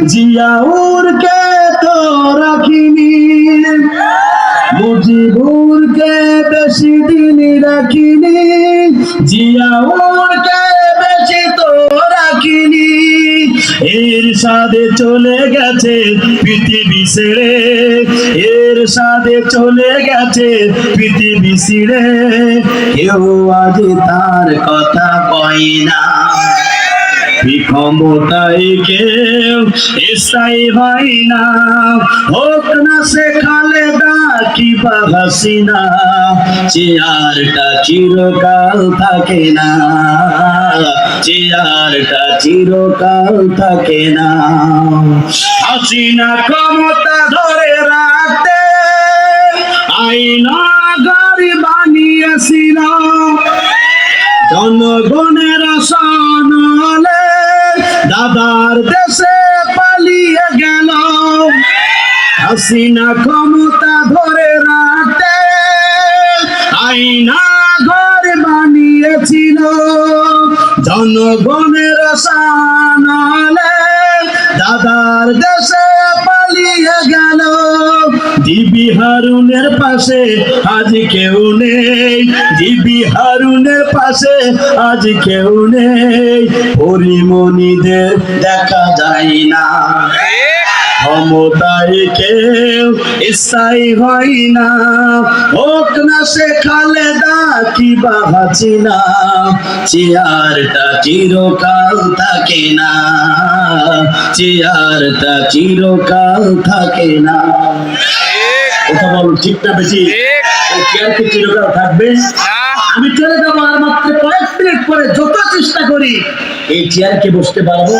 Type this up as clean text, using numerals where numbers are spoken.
জিয়াউরকে তো রাখিনি, মুজিবুরকে বেশি দিন রাখিনি, জিয়াউরকে বেশি তো রাখিনি। এরশাদে চলে গেছে পৃথিবী ছেড়ে, এরশাদে চলে গেছে পৃথিবী ছেড়ে, কেউ আজ তার কথা কয় না। ক্ষমতায় কেউ স্থায়ী হয় না, হোক না সে খালেদা কিংবা হাসিনা, চেয়ারটা চিরকাল থাকে না, চেয়ারটা চিরকাল থাকে না। হাসিনা ক্ষমতা ধরে রাখতে আইনা গাড়ি বানিয়েছিল, জনগণের সনলে দাদার দেশে পালিয়ে গেল। হাসিনা ক্ষমতা ধরে রাখতে আইনা ঘর বানিয়েছিল, জনগণের সনলে দাদার দেশে পালিয়ে গেল। ডিবি হারুনের পাশে আজ কেউ নেই, ডিবি হারুনের পাশে আজ কেউ নেই, পরিমণিদের দেখা যায় না। ক্ষমতায় কেউ স্থায়ী হয় না, হোক না সে খালেদা কিংবা হাসিনা, চেয়ারটা চিরকাল থাকে না, চেয়ারটা চিরকাল থাকে না। কথা বল, ঠিক না বেশি? চেয়ার কি চিরকাল থাকবে? আমি চলে যাবো আর মাত্র কয়েক মিনিট পরে, যত চেষ্টা করি এই চেয়ারকে বসতে পারবো।